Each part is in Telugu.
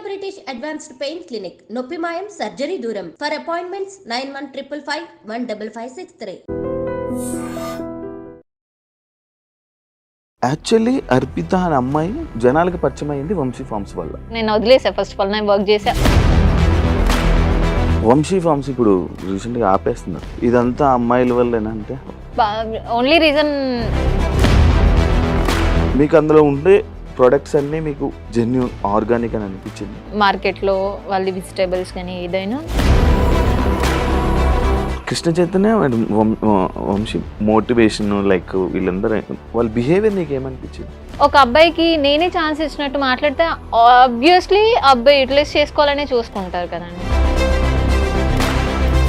బ్రిటిష్ అడ్వాన్స్డ్ పెయిన్ క్లినిక్ నొప్పి మాయం సర్జరీ దూరం ఫర్ అపాయింట్మెంట్స్ 9155515563. యాక్చువల్లీ అర్పిత అనే అమ్మాయి జనాలకి పరిచయం అయింది వంశీ ఫార్మ్స్ వల్ల. నేను వదిలేసా ఫస్ట్ ఆఫ్ ఆల్, నేను వర్క్ చేసా. వంశీ ఫార్మ్స్ ఇప్పుడు రీసెంట్గా ఆపేస్తున్నారు. ఇదంతా అమ్మాయిల వల్లేనా? అంటే ఓన్లీ రీజన్ మీకు అందులో ఉండే ప్రొడక్ట్స్ అన్నీ మీకు జెన్యూన్ ఆర్గానిక్ అని అనిపించింది? మార్కెట్లో వాళ్ళ వెజిటేబుల్స్ కానీ ఏదైనా కృష్ణ చైతన్య వంశీ మోటివేషన్ లైక్ వీళ్ళందరూ వాళ్ళ బిహేవియర్ నీకు ఏమనిపించింది? ఒక అబ్బాయికి నేనే ఛాన్స్ ఇచ్చినట్టు మాట్లాడితే ఆబ్వియస్లీ అబ్బాయి యూటిలైజ్ చేసుకోవాలనే చూసుకుంటారు కదండి.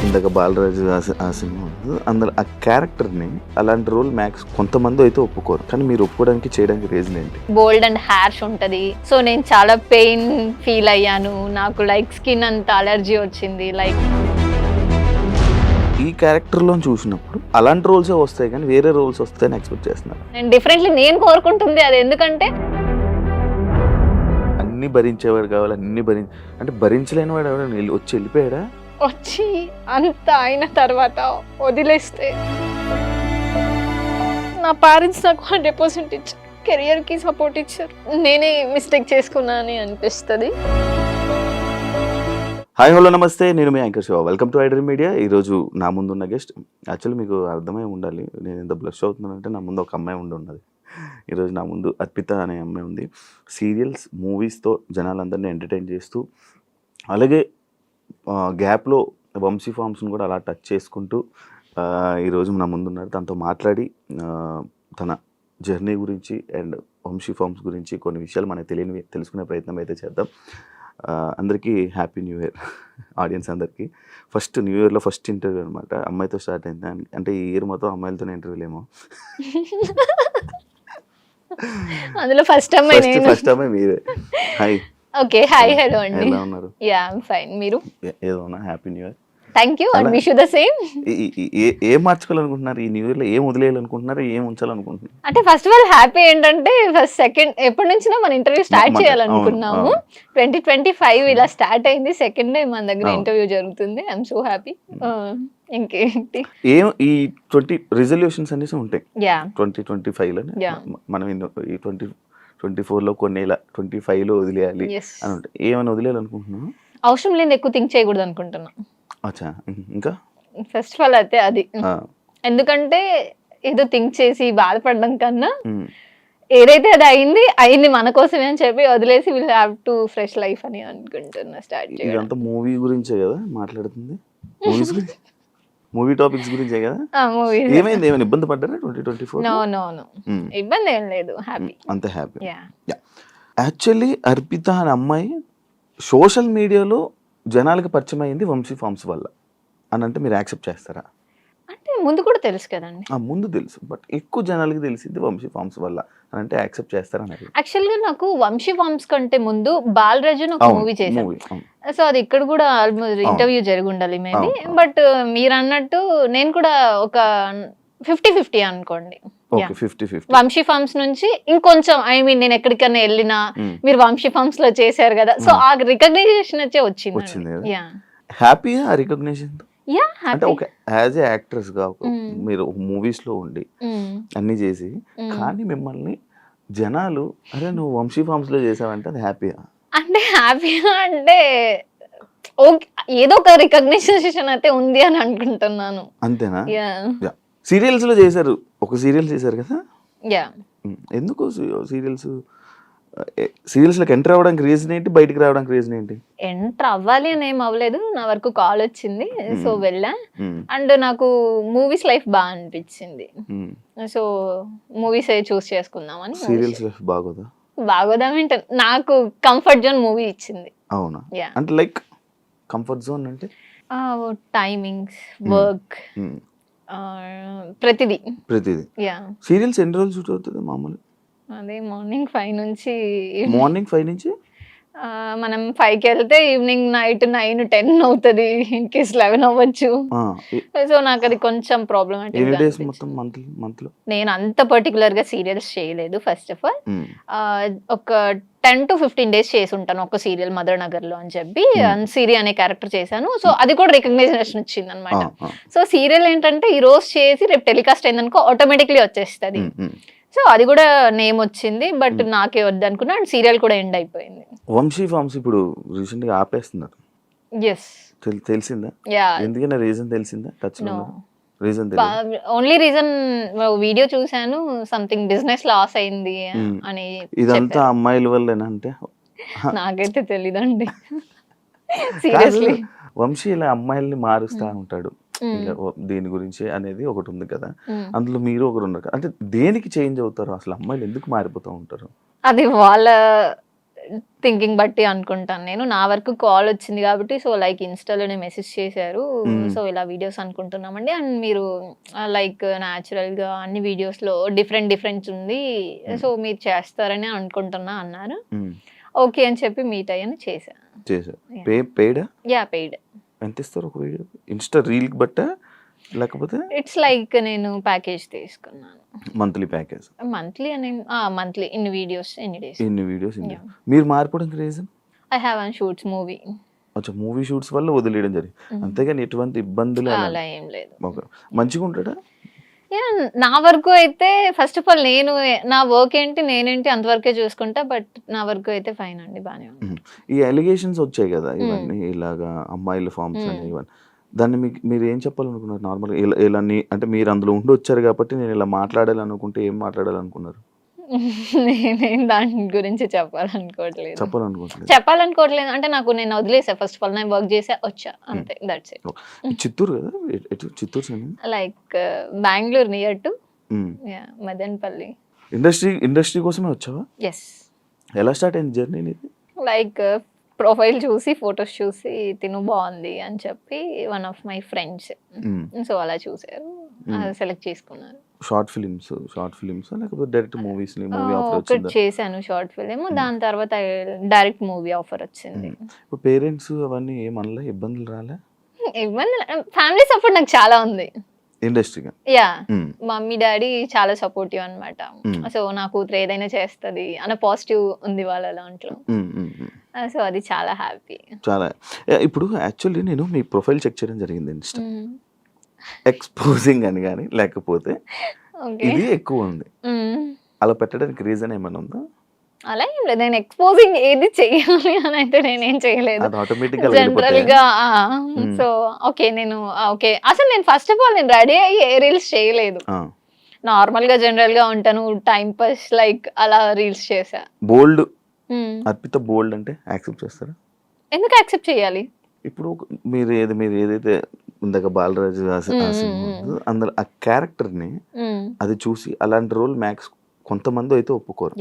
ఇందాక బాలరాజు ఆ సినిమా అందులో ఆ క్యారెక్టర్ని అలాంటి రోల్ మ్యాక్స్ కొంతమంది అయితే ఒప్పుకోరు, కానీ మీరు ఒప్పుకోవడానికి చేయడానికి రీజన్ ఏంటి? బోల్డ్ అండ్ హ్యార్ష్ ఉంటుంది. సో నేను చాలా పెయిన్ ఫీల్ అయ్యాను, నాకు లైక్ స్కిన్ అంత అలర్జీ వచ్చింది. లైక్ ఈ క్యారెక్టర్లో చూసినప్పుడు అలాంటి రోల్సే వస్తాయి కానీ వేరే రోల్స్ వస్తాయని ఎక్స్పెక్ట్ చేస్తున్నారు. నేను డిఫరెంట్లీ నేను కోరుకుంటుంది అది. ఎందుకంటే అన్ని భరించేవాడు కావాలి, అన్ని అంటే భరించలేని వాడు ఎవరైనా వచ్చి వెళ్ళిపోయాడా? వచ్చి అంత అయిన తర్వాత వదిలేస్తే నా పేరెంట్స్ నాకు 100% ఇచ్చారు, కెరియర్కి సపోర్ట్ ఇచ్చారు. నేనే మిస్టేక్ చేసుకున్నా అని అనిపిస్తుంది. హాయ్ హలో నమస్తే, నేను మీ anchor Shiva. Welcome to iDream media. ఈరోజు నా ముందు ఉన్న గెస్ట్ యాక్చువల్లీ మీకు అర్థమై ఉండాలి నేను ఎంత బ్లష్ అవుతున్నానంటే నా ముందు ఒక అమ్మాయి ఉన్నది. ఈరోజు నా ముందు అర్పిత అనే అమ్మాయి ఉంది. సీరియల్స్ మూవీస్తో జనాలందరినీ ఎంటర్టైన్ చేస్తూ అలాగే గ్యాప్లో వంశీ ఫార్మ్స్ని కూడా అలా టచ్ చేసుకుంటూ ఈరోజు నా ముందున్నారు. తనతో మాట్లాడి తన జర్నీ గురించి అండ్ వంశీ ఫార్మ్స్ గురించి కొన్ని విషయాలు మనకు తెలియనివి తెలుసుకునే ప్రయత్నం అయితే చేద్దాం. అందరికీ హ్యాపీ న్యూ ఇయర్ ఆడియన్స్ అందరికీ. ఫస్ట్ న్యూ ఇయర్లో ఫస్ట్ ఇంటర్వ్యూ అనమాట, అమ్మాయితో స్టార్ట్ అయింది. అంటే ఈ ఇయర్ మొత్తం అమ్మాయిలతోనే ఇంటర్వ్యూలు ఏమో. అందులో ఫస్ట్ అమ్మాయి మీరే. హాయ్. ఓకే, హాయ్ హలో అండి. ఎలా ఉన్నారు? Yeah I am fine. మీరు? ఏదో happy new year. Thank you and wish you the same. ఏం మార్చుకోవాలనుకుంటున్నారు ఈ న్యూ ఇయర్లో? ఏం వదిలేయాలనుకుంటున్నారు? ఏం ఉంచాలనుకుంటున్నారు? అంటే ఫస్ట్ ఆఫ్ ఆల్ హ్యాపీ ఏంటంటే ఫస్ట్ సెకండ్ ఎప్పటి నుంచినా మన ఇంటర్వ్యూ స్టార్ట్ చేయాలనుకున్నాము. 2025 ఇలా స్టార్ట్ అయింది. సెకండ్ డే మన దగ్గర ఇంటర్వ్యూ జరుగుతుంది. I'm so happy. ఇంకేంటి ఏం ఈ 20 రిజల్యూషన్స్ అనేసి ఉంటాయి 2025లో. మనం ఈ 2024లో కొన్ని ఇలా 25లో వదిలేయాలి అని ఉంటాయి. ఏమైనా వదిలేయాలనుకుంటున్నాను? అవసరం లేని ఎక్కువ థింక్ చేయకూడదు అనుకుంటున్నా. అచ్చా, ఇంకా ఫస్ట్ ఆఫ్ ఆల్ అయితే అది. ఎందుకంటే ఏదో థింక్ చేసి బాధపడడం కన్నా ఏదైతే అది అయింది మన కోసమే అని చెప్పి వదిలేసి will have to fresh life అని అనుకుంటున్నా. స్టార్ట్ చేయాలి. ఇదంతా మూవీ గురించే కదా మాట్లాడుతుంది, మూవీ టాపిక్స్ గురించే కదా. ఏమైంది? ఏమైనా ఇబ్బంది పడ్డారా 2024? నో ఇబ్బంది ఏం లేదు, హ్యాపీ, అంత హ్యాపీ. యాక్చువల్లీ అర్పిత అనే అమ్మాయి సోషల్ మీడియాలో జనాలకి పరిచయం అయింది వంశీ ఫార్మ్స్ వల్ల అని అంటే మీరు యాక్సెప్ట్ చేస్తారా? అంటే ముందు కూడా తెలుసు కదండి. ముందు తెలుసు, బట్ ఎక్కువ జనాలకి తెలిసింది వంశీ ఫార్మ్స్ వల్ల అని అంటే యాక్సెప్ట్ చేస్తారా? యాక్చువల్ గా నాకు వంశీ ఫార్మ్స్ కంటే ముందు బాలరాజు ఒక మూవీ చేశాను. సో అది ఇక్కడ కూడా ఆల్మోస్ట్ ఇంటర్వ్యూ జరిగి ఉండాలి మేబీ. బట్ మీరు అన్నట్టు నేను కూడా ఒక 50-50 అనుకోండి. వంశీ ఫార్మ్స్ నుంచి ఇంకొంచెం నేను ఎక్కడికైనా వెళ్ళినా మీరు వంశీ ఫార్మ్స్ లో చేశారు కదా, సో ఆ రికగ్నైజేషన్ వచ్చే వచ్చింది. హ్యాపీ ఆ రికగ్నిషన్. అంటే ఒక యాజ్ ఏ యాక్ట్రెస్ గా మీరు మూవీస్ లో ఉండి అన్ని చేసి కానీ మిమ్మల్ని జనాలు అరే నువ్వు వంశీ ఫార్మ్స్ లో చేసావంటే అది హ్యాపీయా? అంటే హ్యాపీగా అంటే ఓకే, ఏదో ఒక రికగ్నైజేషన్ అయితే ఉంది అని అనుకుంటున్నాను. అంతేనా? సీరియల్స్ లో చేశారు, ఒక సీరియల్ చేశారు కదా. ఎందుకు సీరియల్స్ లోకి ఎంటర్ అవ్వడానికి రీజన్ ఏంటి? బయటికి రావడానికి రీజన్ ఏంటి? ఎంటర్ అవ్వాలి అని ఏం అవ్వలేదు, నా వరకు కాల్ వచ్చింది సో వెళ్ళా. అండ్ నాకు మూవీస్ లైఫ్ బాగా అనిపించింది, సో మూవీస్ చూస్ చేసుకుందామని. సీరియల్స్ లైఫ్ బాగోదామంటే నాకు కంఫర్ట్ జోన్ మూవీ ఇచ్చింది. అవునా? అంటే లైక్ కంఫర్ట్ జోన్ అంటే టైమింగ్స్, వర్క్, ప్రతిదీ. సీరియల్స్ ఎన్ని రోజులు షూట్ అవుతుంది మామూలు? అదే మార్నింగ్ 5 నుంచి మనం 5కి వెళ్తే ఈవినింగ్ నైట్ 9-10 అవుతుంది, ఇన్ కేస్ 11 అవ్వచ్చు. సో నాకు అది కొంచెం ప్రాబ్లమాటిక్. మంత్లో నేను అంత పర్టికులర్ గా సీరియల్స్ చేయలేదు. ఫస్ట్ ఆఫ్ ఆల్ ఒక 10 to 15 days చేసి ఉంటాను ఒక సీరియల్ మదర్ నగర్ లో అని చెప్పి సిరి అనే క్యారెక్టర్ చేశాను. సో అది కూడా రికగ్నైజేషన్ వచ్చింది అనమాట. సో సీరియల్ ఏంటంటే ఈ రోజు చేసి రేపు టెలికాస్ట్ అయిందనుకో ఆటోమేటిక్లీ వచ్చేస్తుంది. సో అది కూడా నేమ్ వచ్చింది, బట్ నాకే వద్దు అనుకున్నా. అండ్ సీరియల్ కూడా ఎండ్ అయిపోయింది. వంశీ ఫార్మ్స్ ఇప్పుడు రీసెంట్ గా ఆపేస్తున్నారు. ఎస్, తెలిసిందా? ఎందుకన్నా రీజన్ తెలిసిందా? Touch reason only reason video చూసాను, సంథింగ్ బిజినెస్ లాస్ అయింది అని. ఇదంతా అమ్మాయిల వల్లేనా అంటే? నాకైతే తెలీదండి సీరియస్లీ. వంశీ ఇలా అమ్మాయిల్ని మారుస్తా ఉంటాడు దీని గురించి అనేది ఒకటి ఉంది కదా, అందులో మీరు ఒకరు ఉన్నారు. అంటే దేనికి చేంజ్ అవుతారు అసలు? అమ్మాయిలు ఎందుకు మారిపోతూ ఉంటారు? అది వాళ్ళ థింకింగ్ బట్టి అనుకుంటాను నేను. నా వరకు కాల్ వచ్చింది కాబట్టి, సో లైక్ ఇన్స్టాలోనే మెసేజ్ చేశారు, సో ఇలా వీడియోస్ అనుకుంటున్నామండి, అండ్ మీరు లైక్ న్యాచురల్ గా అన్ని వీడియోస్ లో డిఫరెంట్ ఉంది, సో మీరు చేస్తారని అనుకుంటున్నా అన్నారు. ఓకే అని చెప్పి మీట్ అయ్యాను, చేశాను. పెయిడ్. ఎంత ఇస్తారు ఒక వీడియో? ఇన్స్టా రీల్ బట్ట లేకపోతే ఇట్స్ లైక్ నేను ప్యాకేజ్ తీసుకున్నాను, మంత్లీ ప్యాకేజ్. మంత్లీ అని మంత్లీ ఇన్ని వీడియోస్ ఎన్ని డేస్. మీరు మారిపోవడానికి reason? I have one shoots movie. అచ్చా, మూవీ షూట్స్ వల్ల వదిలేయడం జరిగింది, అంతేగాని ఎటువంటి ఇబ్బందులు అలా ఏం లేదు. మంచిగా ఉంటాడా? నా వరకు అయితే ఫస్ట్ ఆఫ్ ఆల్ నేను నా వర్క్ ఏంటి నేనేంటి అంతవరకే చూసుకుంటా, బట్ నా వరకు అయితే ఫైన్ అండి, బానే ఉంది. ఈ అలిగేషన్స్ వచ్చాయి కదా ఇవన్నీ, ఇలాగా అమ్మాయిల ఫార్మ్స్ అని ఇవన్నీ, దాన్ని మీరు ఏం చెప్పాలనుకున్నారు నార్మల్గా? ఇలా అంటే మీరు అందులో ఉండి వచ్చారు కాబట్టి నేను ఇలా మాట్లాడాలనుకుంటే ఏం మాట్లాడాలనుకున్నారు? నేనేం దాని గురించి చెప్పాలనుకోవట్లేదు అంటే నాకు నేను వదిలేసా. ఫస్ట్ ఆఫ్ ఆల్ నేను వర్క్ చేసా వచ్చా అంతే, దట్స్ ఇట్. చిత్తూరు కదా? Chittoor like Bengaluru near to Madanapalle. Industry కోసమే వచ్చావా? ఎస్. ఎలా స్టార్ట్ అయింది జర్నీ ఇది? లైక్ ప్రొఫైల్ చూసి ఫొటోస్ చూసి తిను బాగుంది అని చెప్పి one of my friends, so అలా చూసారు, సెలెక్ట్ చేసుకున్నారు. షార్ట్ ఫిలిమ్స్ లేకపోతే డైరెక్ట్ మూవీస్? ఒకటి చేశాను షార్ట్ ఫిలిం, దాని తర్వాత డైరెక్ట్ మూవీ ఆఫర్ వచ్చింది. ఇప్పుడు పేరెంట్స్ అవన్నీ ఏమనలే? ఇబ్బందులు రాలే? ఫ్యామిలీ సపోర్ట్ నాకు చాలా ఉంది ఇండస్ట్రీగా. యా, మమ్మీ డాడీ చాలా సపోర్టివ్ అన్నమాట. సో నా కూతురు ఏదైనా చేస్తుంది అన్న పాజిటివ్ ఉంది వాళ్ళ దాంట్లో, సో అది చాలా హ్యాపీ. చాలా. ఇప్పుడు యాక్చువల్లీ నేను మీ ప్రొఫైల్ చెక్ చేయడం జరిగింది ఇన్స్టా, ఎక్స్పోజింగ్ అని కానీ లేకపోతే ఇది ఎక్కువ ఉంది, అలా పెట్టడానికి రీజన్ ఏమైనా ఉందా? అలా ఏం లేదు, నేను ఎక్స్పోజింగ్ ఏది చెయ్యాలి అని అయితే నేనేం చేయలేదు జనరల్ గా. సో ఓకే నేను ఓకే అసలు నేను ఫస్ట్ ఆఫ్ ఆల్ నేను రెడీ అయ్యి ఏ రీల్స్ చేయలేదు, నార్మల్ గా జనరల్ గా ఉంటాను, టైం పాస్ లైక్ అలా రీల్స్ చేసా. బోల్డ్ అర్పిత బోల్డ్ అంటే యాక్సెప్ట్ చేస్తారా? ఎందుకు యాక్సెప్ట్ చేయాలి? ఇప్పుడు మీరు ఏదైతే ఇందాక బాలరాజు అందులో ఆ క్యారెక్టర్ ని అది చూసి అలాంటి రోల్ మ్యాక్స్ కొంతమంది అయితే ఒప్పుకోరు,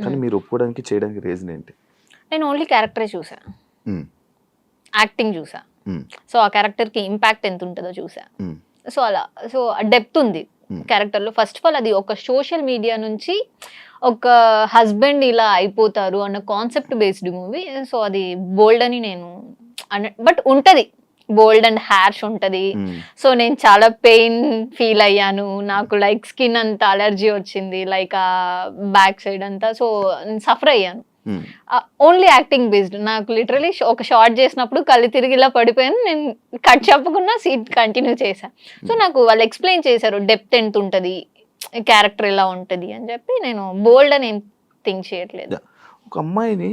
కానీ మీరు ఒప్పుకోవడానికి చేయడానికి రీజన్ ఏంటి? నేను ఓన్లీ క్యారెక్టరే చూసా, యాక్టింగ్ చూసా, సో ఆ క్యారెక్టర్ కి ఇంపాక్ట్ ఎంత ఉంటుందో చూసా, సో అలా సో డెప్త్ ఉంది క్యారెక్టర్ లో. ఫస్ట్ ఆఫ్ ఆల్ అది ఒక సోషల్ మీడియా నుంచి ఒక హస్బెండ్ ఇలా అయిపోతారు అన్న కాన్సెప్ట్ బేస్డ్ మూవీ, సో అది బోల్డ్ అని నేను బట్ ఉంటది, బోల్డ్ అండ్ హ్యార్ష్ ఉంటది. సో నేను చాలా పెయిన్ ఫీల్ అయ్యాను, నాకు లైక్ స్కిన్ అంతా అలర్జీ వచ్చింది, లైక్ ఆ బ్యాక్ సైడ్ అంతా, సో సఫర్ అయ్యాను. Only acting based. నాకు లిటరలీ ఒక షార్ట్ చేసినప్పుడు కళ్ళు తిరిగి ఇలా పడిపోయాను, నేను కట్ చెప్పకుండా సీట్ కంటిన్యూ చేశాను. సో నాకు వాళ్ళు ఎక్స్ప్లెయిన్ చేశారు డెప్త్ ఎంత ఉంటది, క్యారెక్టర్ ఎలా ఉంటది అని చెప్పి, నేను బోల్డ్ అని ఏం థింక్ చేయట్లేదు. ఒక అమ్మాయిని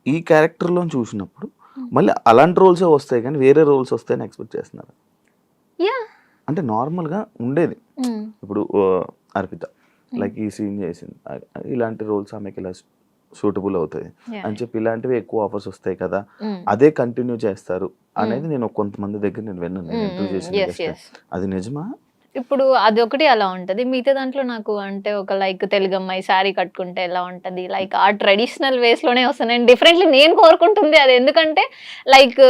ఈ క్యారెక్టర్ లో చూసినప్పుడు మళ్ళీ అలాంటి రోల్సే వస్తాయి కానీ వేరే రోల్స్ వస్తాయని ఎక్స్పెక్ట్ చేస్తున్నారు? అంటే నార్మల్ గా ఉండేది ఇప్పుడు అర్పిత లైక్ ఈ సీన్ చేసింది, ఇలాంటి రోల్స్ ఆమెకి ఇలా సూటబుల్ అవుతాయి అని చెప్పి ఇలాంటివి ఎక్కువ ఆఫర్స్ వస్తాయి కదా, అదే కంటిన్యూ చేస్తారు అనేది నేను కొంతమంది దగ్గర నేను విన్నాను, ఇంటర్వ్యూ చేసిన. అది నిజమా? ఇప్పుడు అది ఒకటి అలా ఉంటది, మిగతా దాంట్లో నాకు అంటే ఒక లైక్ తెలుగు అమ్మాయి శారీ కట్టుకుంటే ఎలా ఉంటది, లైక్ ఆ ట్రెడిషనల్ వేస్ లోనే వస్తాను నేను డిఫరెంట్లీ నేను కోరుకుంటుంది అది. ఎందుకంటే like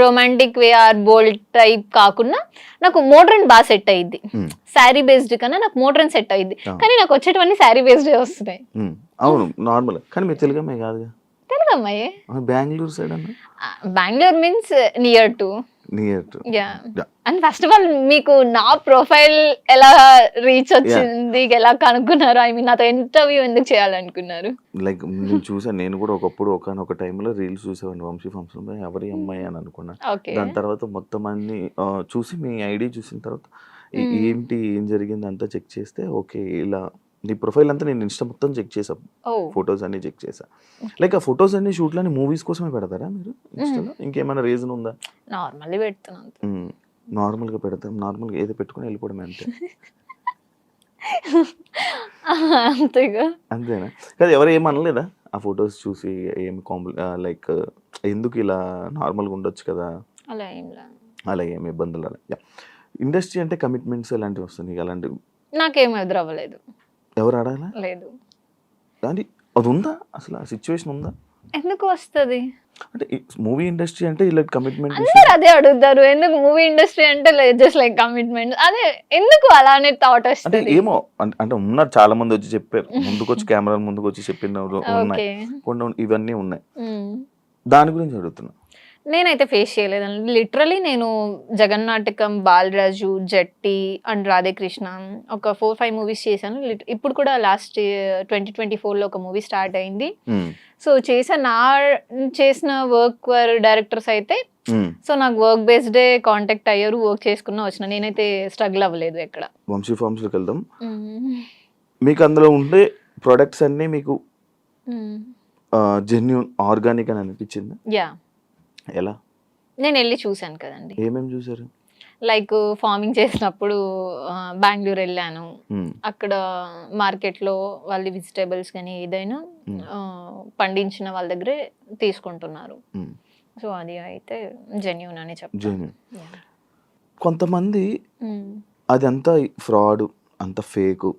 romantic way or bold type కాకుండా నాకు మోడ్రన్ బాగా సెట్ అయ్యిద్ది. శారీ బేస్డ్ కన్నా నాకు మోడ్రన్ సెట్ అయ్యిద్ది. కానీ నాకు వచ్చేటవన్నీ శారీ బేస్డ్ వస్తున్నాయి. అవును నార్మల్. కానీ మీరు తెలుగు అమ్మాయి కాదుగా? తెలుగు అమ్మాయి. బెంగళూరు సైడ్ అన్న? Bengaluru means near to. Yeah. And first of all మీకు నా ప్రొఫైల్ ఎలా రీచ్ వచ్చింది, ఎలా కనుక్కున్నారు? ఐ మీన్ నాతో ఇంటర్వ్యూ ఎందుకు చేయాలనుకున్నారు? లైక్ నేను చూసాను, నేను కూడా ఒకప్పుడు ఒకనొక టైంలో రీల్స్ చూసేవాడిని వంశీ ఫంక్షన్, ఎవరి అమ్మాయి అని అనుకున్నా. దాని తర్వాత మొత్తం అన్ని చూసి మీ ఐడి చూసిన తర్వాత ఏంటి ఏం జరిగింది అంతా చెక్ చేస్తే ఓకే ఇలా నీ ప్రొఫైల్ అంతా నేను ఇన్స్టా మొత్తం చెక్ చేసా, ఫొటోస్ అన్ని చెక్ చేసా. లైక్ ఆ ఫొటోస్ అన్ని షూట్లని మూవీస్ కోసమే పెడతారా మీరు ఇన్స్టాలో? ఇంకేమైనా రీజన్ ఉందా? నార్మల్లీ పెడుతున్నాను. నార్మల్గా పెడతాం, నార్మల్గా ఏదో పెట్టుకుని వెళ్ళిపోవడమే అంతే. అంతేగా. అంతేనా? కాదు ఎవరు ఏమనలేదా ఆ ఫొటోస్ చూసి? ఏమి లైక్ ఎందుకు ఇలా నార్మల్గా ఉండొచ్చు కదా? అలా ఏం లేదు. అలా ఏమి ఇబ్బందులు అలా. ఇండస్ట్రీ అంటే కమిట్మెంట్స్ ఎలాంటివి వస్తాయి అలాంటివి? నాకేం ఎదురవ్వలేదు. ఎవరు ఆడాలా? లేదు. అది అది ఉందా అసలు? ఆ సిచ్యువేషన్ ఉందా? ఎందుకు వస్తుంది అంటే మూవీ ఇండస్ట్రీ అంటే ఇలా కమిట్మెంట్ అందరూ అదే అడుగుతారు. ఎందుకు మూవీ ఇండస్ట్రీ అంటే జస్ట్ లైక్ కమిట్మెంట్, అదే ఎందుకు అలానే థాట్ వస్తుంది? అంటే ఏమో అంటే ఉన్నారు చాలా మంది వచ్చి చెప్పారు, ముందుకు వచ్చి కెమెరా ముందుకు వచ్చి చెప్పినవి ఉన్నాయి, కొన్ని ఇవన్నీ ఉన్నాయి. దాని గురించి అడుగుతున్నా. నేనైతే ఫేస్ చేయలేదండి. లిటరలీ నేను జగన్నాటకం, బాలరాజు, జట్టి అండ్ రాధేకృష్ణ ఒక 4-5 మూవీస్ చేశాను. ఇప్పుడు కూడా లాస్ట్ 2024లో ఒక మూవీ స్టార్ట్ అయింది. సో చేసిన వర్క్ డైరెక్టర్స్ అయితే సో నాకు వర్క్ బేస్డే కాంటాక్ట్ అయ్యారు, వర్క్ చేసుకున్నా వచ్చిన. నేనైతే స్ట్రగుల్ అవ్వలేదు ఎక్కడ. వంశీ ఫార్మ్స్లోకి వెళ్దాం. మీకు అందులో ఉండే ప్రొడక్ట్స్ అన్నీ మీకు జెన్యూన్ ఆర్గానిక్ అని అనిపించింది? యా. ఎలా? నేను వెళ్ళి చూసాను కదండి. ఏమేమి చూసారు? లైక్ ఫార్మింగ్ చేసినప్పుడు బెంగళూరు వెళ్ళాను. అక్కడ మార్కెట్లో వాళ్ళ వెజిటేబుల్స్ కానీ ఏదైనా పండించిన వాళ్ళ దగ్గరే తీసుకుంటున్నారు. సో అది అయితే జెన్యూన్ అని చెప్తాను. కొంతమంది అదంతా ఫ్రాడ్, అంత ఫేక్,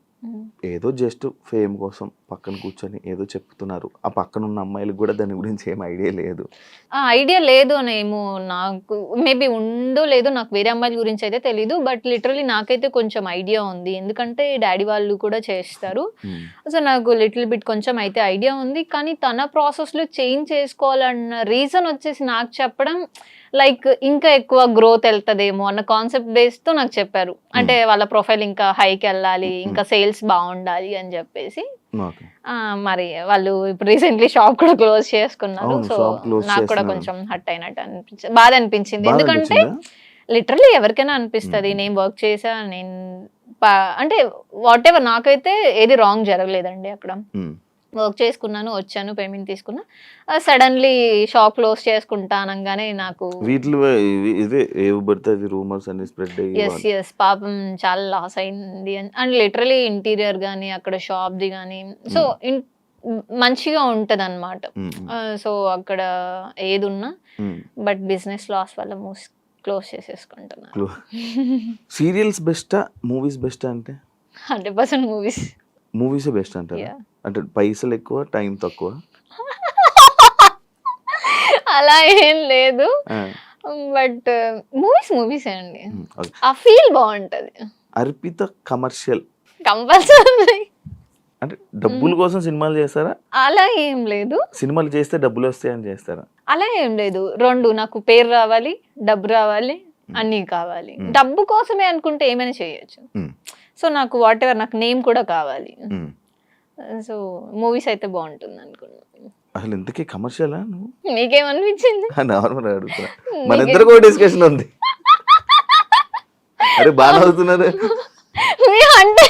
ఏదో జస్ట్ ఫేమ్ కోసం పక్కన కూర్చొని ఏదో చెప్తున్నారు. ఆ పక్కన ఉన్న అమ్మాయిలకు కూడా దాని గురించి ఏం ఐడియా లేదు. ఐడియా లేదు అనేమో, నాకు మేబీ ఉందో లేదో, నాకు వేరే అమ్మాయిల గురించి అయితే తెలీదు. బట్ లిటరలీ నాకైతే కొంచెం ఐడియా ఉంది, ఎందుకంటే డాడీ వాళ్ళు కూడా చేస్తారు. సో నాకు లిటిల్ బిట్ కొంచెం అయితే ఐడియా ఉంది. కానీ తన ప్రాసెస్లో చేంజ్ చేసుకోవాలన్న రీజన్ వచ్చేసి నాకు చెప్పడం లైక్ ఇంకా ఎక్కువ గ్రోత్ వెళ్తుందేమో అన్న కాన్సెప్ట్ బేస్తో నాకు చెప్పారు. అంటే వాళ్ళ ప్రొఫైల్ ఇంకా హైకి వెళ్ళాలి, ఇంకా సేల్స్ బాగుండాలి అని చెప్పేసి. మరి వాళ్ళు ఇప్పుడు రీసెంట్లీ షాప్ కూడా క్లోజ్ చేసుకున్నారు. సో నాకు కూడా కొంచెం హట్ అయినట్టు అనిపించింది, బాధ అనిపించింది. ఎందుకంటే లిటరల్లీ ఎవరికైనా అనిపిస్తుంది. నేను వర్క్ చేసా, నేను అంటే వాట్ ఎవర్, నాకైతే ఏది రాంగ్ జరగలేదండి. అక్కడ వర్క్ చేసుకున్నాను, వచ్చాను, పేమెంట్ తీసుకున్నా. సడన్లీ షాప్ క్లోజ్ చేసుకుంటా అనగానే నాకు పాపం చాలా లాస్ అయింది. అండ్ లిటరలీ ఇంటీరియర్ కానీ అక్కడ షాప్ది కానీ సో మంచిగా ఉంటది అన్నమాట. సో అక్కడ ఏది ఉన్నా బట్ బిజినెస్ లాస్ వల్ల క్లోజ్ చేసేసుకుంటున్నాను. సీరియల్స్ బెస్టా మూవీస్ బెస్టా? అంటే 100% మూవీస్. మూవీసే బెస్ట్ అంటారా? అంటే పైసలు ఎక్కువ, టైం తక్కువ? అలా ఏం లేదు, బట్ మూవీస్ అండి. ఆ ఫీల్ బాగుంటది. Arpita commercial compulsory. అంటే డబ్బుల కోసం సినిమాలు చేస్తారా? అలా ఏం లేదు. సినిమాలు చేస్తే డబ్బులు వస్తాయని చేస్తారా? అలా ఏం లేదు. రెండు, నాకు పేరు రావాలి, డబ్బు రావాలి, అన్నీ కావాలి. డబ్బు కోసమే అనుకుంటే ఏమైనా చేయొచ్చు. సో నాకు వాట్ ఎవర్, నాకు నేమ్ కూడా కావాలి. సో మూవీస్ అయితే బాగుంటుంది అనుకున్నాను. అసలు ఇంతకీ కమర్షియలా? మీకేమనిపించింది? నార్మల్ అడుగుతున్నా, మన ఇద్దరు కూడా డిస్కషన్ ఉంది. అరే బాగా అవుతున్నారు అంటే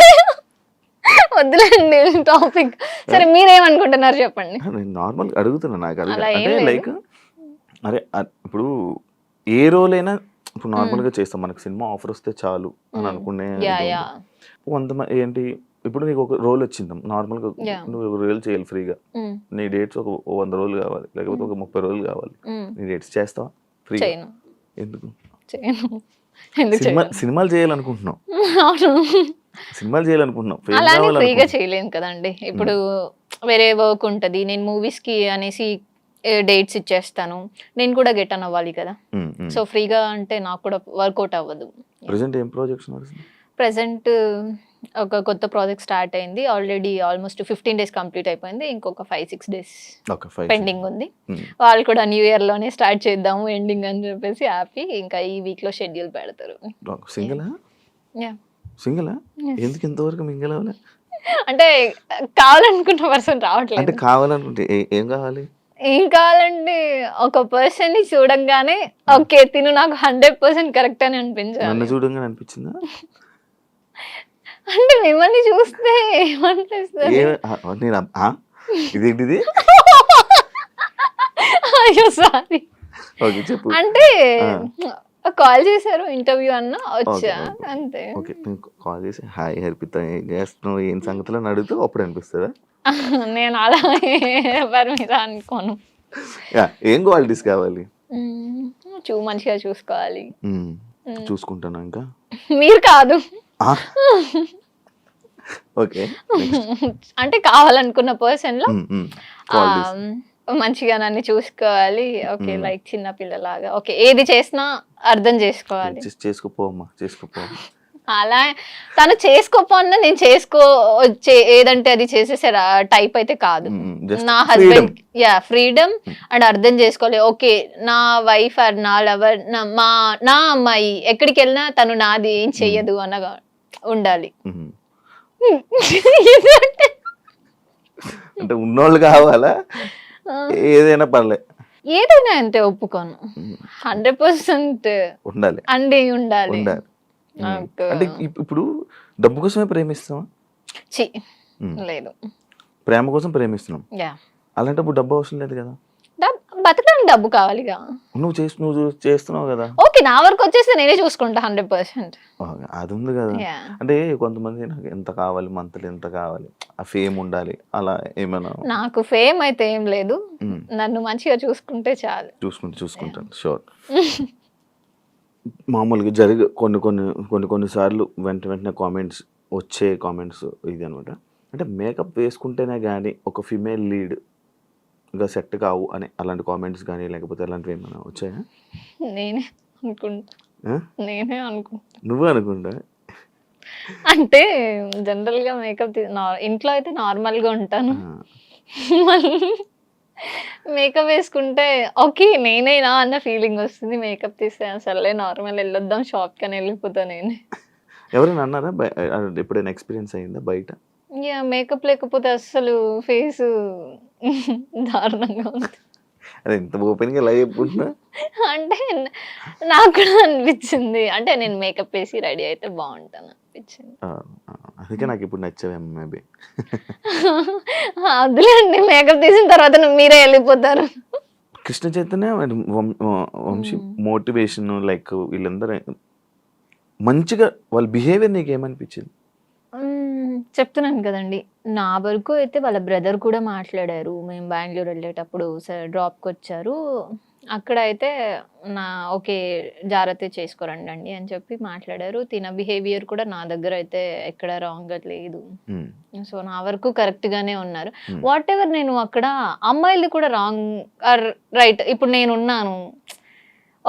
వద్దులేండి టాపిక్. సరే మీరేమనుకుంటున్నారు చెప్పండి. నార్మల్ అడుగుతున్నా. నాకు అంటే లైక్ అరే ఇప్పుడు ఏ రోల్ అయినా ఇప్పుడు నార్మల్గా చేస్తాం, మనకు సినిమా ఆఫర్ వస్తే చాలు అని అనుకునే కొంతమంది ఏంటి, ఇప్పుడు నీకు ఒక రోల్ వచ్చింది నార్మల్గా, నువ్వు ఒక రోల్ చేయాలి ఫ్రీగా, నీ డేట్స్ ఒక 100 రోజులు కావాలి, లేకపోతే ఒక 30 రోజులు కావాలి, నీ డేట్స్ చేస్తావా ఫ్రీగా? ఎందుకు? సినిమాలు చేయాలనుకుంటున్నావు, సినిమాలు చేయాలనుకుంటున్నావు, ఫ్రీగా చేయలేను కదండి. ఇప్పుడు వేరే వర్క్ ఉంటది, నేను మూవీస్ కి అనేసి డేట్స్ ఇచ్చేస్తాను, నేను కూడా గెట్ అన్ అవ్వాలి కదా. సో ఫ్రీగా అంటే నాకు కూడా వర్కౌట్ అవ్వదు. ప్రెసెంట్ ఏం ప్రాజెక్ట్స్ నడుస్తుంది? ప్రెసెంట్ ఒక కొత్త ప్రాజెక్ట్ స్టార్ట్ అయింది ఆల్రెడీ, ఆల్మోస్ట్ 15 days కంప్లీట్ అయిపోయింది, ఇంకొక 5-6 days పెండింగ్ ఉంది. వాళ్ళు కూడా న్యూ ఇయర్ లోనే స్టార్ట్ చేద్దాము ఎండింగ్ అని చెప్పేసి హ్యాపీ. ఇంకా ఈ వీక్ లో షెడ్యూల్ పెడతారు. సింగిల్ ఎందుకు ఇంతవరకు మింగిల్ అవ్వలే? అంటే కావాలనుకున్న పర్సన్ రావట్లేదు. అంటే కావాలనుకుంటే ఏం కావాలి? ఏం కావాలంటే ఒక పర్సన్ ని చూడంగానే ఓకే తిను నాకు 100% కరెక్ట్ అని అనిపించాలి. నన్ను చూడంగానే అనిపించిందా? అంటే మిమ్మల్ని చూస్తే ఏమనిపిస్తుంది? ఇదేంటిది? అయ్యో సారీ. ఓకే చెప్పు. అంటే కాల్ చేశారు ఇంటర్వ్యూ అన్న వచ్చా అంతే. ఓకే కాల్ చేసి హాయ్ హర్పిత ఏం చేస్తున్నావు ఏం సంగతిలో అడుగుతూ అప్పుడు అనిపిస్తుందా? నేను అలా ఎవరి మీద అనుకోను. ఏం క్వాలిటీస్ కావాలి? మంచిగా చూసుకోవాలి. చూసుకుంటాను ఇంకా. మీరు కాదు. ఓకే అంటే కావాలనుకున్న పర్సన్ లో మంచిగా నన్ను చూసుకోవాలి. ఓకే లైక్ చిన్న పిల్లలాగా ఓకే ఏది చేసినా అర్థం చేసుకోవాలి. చేసుకోపోమ్మా చేసుకోపో. అలా తను చేసుకోపోన్నా నేను ఏదంటే అది చేసేసే టైప్ అయితే కాదు. నా హస్బెండ్ ఫ్రీడమ్ అండ్ అర్థం చేసుకోవాలి. ఓకే నా వైఫ్ ఆర్ నా లవర్ నా అమ్మాయి ఎక్కడికి వెళ్ళినా తను నాది ఏం చెయ్యదు అనగా ఉండాలి. అంటే ఉన్నోళ్ళు కావాలా? ఏదైనా పర్లే, ఏదైనా అంటే ఒప్పుకోను. 100% ఉండాలి అండి ఉండాలి. అంటే ఇప్పుడు డబ్బు కోసమే ప్రేమిస్తావా? లేదు, ప్రేమ కోసం ప్రేమిస్తున్నాం. అలాంటప్పుడు డబ్బు అవసరం లేదు కదా. బతకడానికి డబ్బు కావాలిగా. నువ్వు చేస్తున్నావు కదా. ఓకే నా వరకు వచ్చేసి నేనే చూసుకుంటా 100%. అది ఉంది కదా. అంటే కొంతమంది నాకు ఎంత కావాలి మంత్లీ ఎంత కావాలి ఆ ఫేమ్ ఉండాలి అలా ఏమైనా? నాకు ఫేమ్ అయితే ఏం లేదు, నన్ను మంచిగా చూసుకుంటే చాలు. చూసుకుంటాను షూర్. మామూలుగా కొన్ని సార్లు వెంటనే కామెంట్స్ వచ్చే కామెంట్స్ ఇది అనమాట. అంటే మేకప్ వేసుకుంటేనే కానీ ఒక ఫిమేల్ లీడ్ ఇంకా సెట్ కావు అని అలాంటి కామెంట్స్ కానీ లేకపోతే అలాంటివి ఏమైనా వచ్చాయా? నేనే అనుకుంటా. నువ్వు అనుకుంటా? అంటే జనరల్ గా మేకప్ ఇంట్లో అయితే నార్మల్ గా ఉంటాను, మేకప్ వేసుకుంటే ఓకే నేనేనా అన్న ఫీలింగ్ వస్తుంది. మేకప్ తీస్తే అసలే నార్మల్ వెళ్ళొద్దాం షాప్ కని వెళ్ళిపోతా నేనే. ఎవరైనా అన్నారా ఎప్పుడైనా ఎక్స్పీరియన్స్ అయిందా బయట? మేకప్ లేకపోతే అసలు ఫేస్ దారుణంగా ఉంది. అదే ఇంత ఓపెన్ గా లైవ్ చెప్పుకుంటున్నా. అంటే నాకు కూడా అనిపించింది, అంటే నేను మేకప్ వేసి రెడీ అయితే బాగుంటాను అనిపించింది. అందుకే నాకు ఇప్పుడు నచ్చావేమో మేబీ. అదిలేండి మేకప్ తీసిన తర్వాత మీరే వెళ్ళిపోతారు. కృష్ణ చైతన్య వంశీ మోటివేషన్ లైక్ వీళ్ళందరూ మంచిగా వాళ్ళ బిహేవియర్ నీకు ఏమనిపించింది? చెప్తున్నాను కదండి, నా వరకు అయితే వాళ్ళ బ్రదర్ కూడా మాట్లాడారు. మేము బెంగళూరు వెళ్ళేటప్పుడు డ్రాప్కి వచ్చారు, అక్కడ అయితే ఓకే జాగ్రత్త చేసుకోరండి అండి అని చెప్పి మాట్లాడారు. తిన బిహేవియర్ కూడా నా దగ్గర అయితే ఎక్కడ రాంగ్ లేదు. సో నా వరకు కరెక్ట్ గానే ఉన్నారు. వాట్ ఎవర్ నేను అక్కడ అమ్మాయిలది కూడా రాంగ్ ఆర్ రైట్. ఇప్పుడు నేను ఉన్నాను,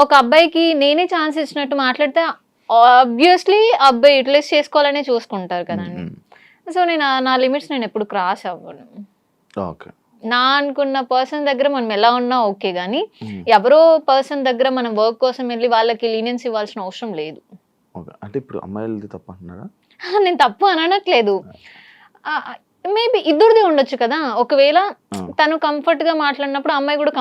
ఒక అబ్బాయికి నేనే ఛాన్స్ ఇచ్చినట్టు మాట్లాడితే ఆబ్వియస్లీ అబ్బాయి యూటిలైజ్ చేసుకోవాలనే చూసుకుంటారు కదండి. సో నేను నా లిమిట్స్ నేను ఎప్పుడు క్రాస్ అవ్వను. నా అనుకున్న పర్సన్ దగ్గర మనం ఎలా ఉన్నా ఓకే, కానీ ఎవరో పర్సన్ దగ్గర మనం వర్క్ కోసం వెళ్ళి వాళ్ళకి లీనియన్స్ ఇవ్వాల్సిన అవసరం లేదు. అంటే ఇప్పుడు అమ్మాయిలది తప్పు అంటున్నారా? నేను తప్పు అనట్లేదు, మేబీ ఇద్దరిది ఉండొచ్చు కదా. ఒకవేళ తను కంఫర్ట్ గా మాట్లాడినప్పుడు అమ్మాయి కూడా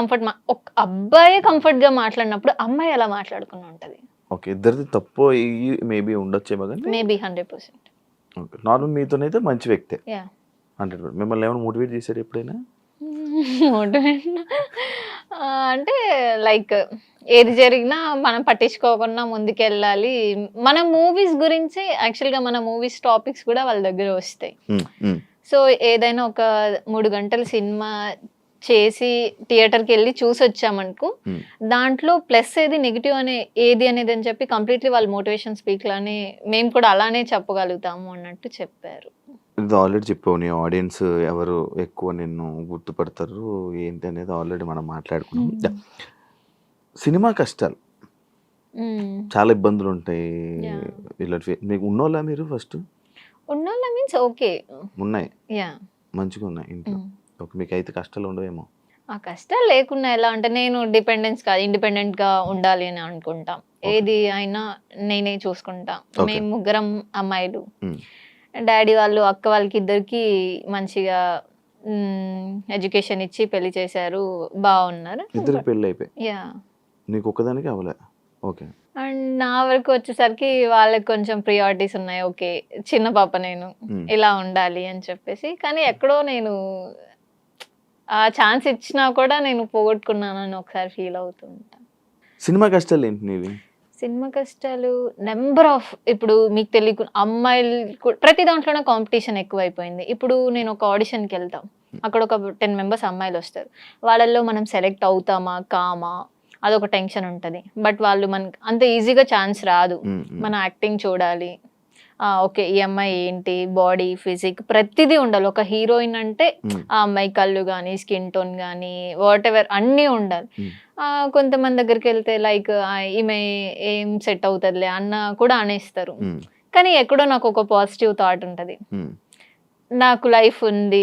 అబ్బాయి కంఫర్ట్ గా మాట్లాడినప్పుడు అమ్మాయి ఎలా మాట్లాడుకుని ఉంటది. ఓకే ఇద్దరిది తప్పు మేబీ ఉండొచ్చేమో కానీ మేబీ 100%. నార్మల్ మీతోనైతే మంచి వ్యక్తే 100%. మిమ్మల్ని ఏమైనా మోటివేట్ చేశారు ఎప్పుడైనా? మోటివేట్ అంటే లైక్ ఏది జరిగినా మనం పట్టించుకోకుండా ముందుకెళ్ళాలి. మన మూవీస్ గురించి యాక్చువల్గా మన మూవీస్ టాపిక్స్ కూడా వాళ్ళ దగ్గర వస్తాయి. సో ఏదైనా ఒక 3 గంటల సినిమా చేసి థియేటర్కి వెళ్ళి చూసి వచ్చామనుకో, దాంట్లో ప్లస్ ఏది నెగిటివ్ ఏది అనేది అని చెప్పి కంప్లీట్లీ వాళ్ళు మోటివేషన్ స్పీక్ లానే మేము కూడా అలానే చెప్పగలుగుతాము అన్నట్టు చెప్పారు. ఇది ఆల్రెడీ చెప్పావు, నీ ఆడియన్స్ ఎవరు ఎక్కువ నిన్ను గుర్తుపడతారు ఏంటి అనేది ఆల్రెడీ మనం మాట్లాడుకున్నాం. సినిమా కష్టాలు చాలా ఇబ్బందులు ఉంటాయి. Yeah. ఇలాంటి మీకు ఉన్నోళ్ళా మీరు ఫస్ట్? ఉన్నోళ్ళ మీన్స్ ఓకే. ఉన్నాయి, యా. మంచిగా ఉన్నాయి ఇంట్లో. ఓకే, మీకు అయితే కష్టాలు ఉండవేమో. ఆ కష్టాలు లేకుండా ఎలా అంటే నేను డిపెండెన్స్ కాదు, ఇండిపెండెంట్ గా ఉండాలి అని అనుకుంటాం. ఏది అయినా నేనే చూసుకుంటా. మేము ముగ్గురం అమ్మాయిలు, డాడీ వాళ్ళు అక్క వాళ్ళకి ఇద్దరికి మంచిగా ఎడ్యుకేషన్ ఇచ్చి పెళ్లి చేశారు, బాగున్నారు. ఇద్దరికి పెళ్ళి అయిపోయి యా. నీకు ఒక్కదానికి అవ్వలే? ఓకే. అండ్ నా వరకు వచ్చేసరికి వాళ్ళకి కొంచెం ప్రియారిటీస్ ఉన్నాయి. ఓకే, చిన్న పాప నేను, ఇలా ఉండాలి అని చెప్పేసి. కానీ ఎక్కడో నేను ఆ ఛాన్స్ ఇచ్చినా కూడా నేను పోగొట్టుకున్నానని ఒకసారి ఫీల్ అవుతుంటా. సినిమా కష్టాలు ఏంటి నీవి? సినిమా కష్టాలు నెంబర్ ఆఫ్. ఇప్పుడు మీకు తెలియకు అమ్మాయిలు ప్రతి దాంట్లోనే కాంపిటీషన్ ఎక్కువైపోయింది. ఇప్పుడు నేను ఒక ఆడిషన్కి వెళ్తాం, అక్కడ ఒక 10 మెంబర్స్ అమ్మాయిలు వస్తారు. వాళ్ళల్లో మనం సెలెక్ట్ అవుతామా కామా అదొక టెన్షన్ ఉంటుంది. బట్ వాళ్ళు మనకి అంత ఈజీగా ఛాన్స్ రాదు. మన యాక్టింగ్ చూడాలి, ఓకే ఈ అమ్మాయి ఏంటి, బాడీ ఫిజిక్ ప్రతిదీ ఉండాలి. ఒక హీరోయిన్ అంటే ఆ అమ్మాయి కళ్ళు కానీ స్కిన్ టోన్ కానీ వాట్ ఎవర్ అన్నీ ఉండాలి. కొంతమంది దగ్గరికి వెళ్తే లైక్ ఈమె ఏం సెట్ అవుతుందిలే అన్న కూడా అనేస్తారు. కానీ ఎక్కడో నాకు ఒక పాజిటివ్ థాట్ ఉంటుంది, నాకు లైఫ్ ఉంది,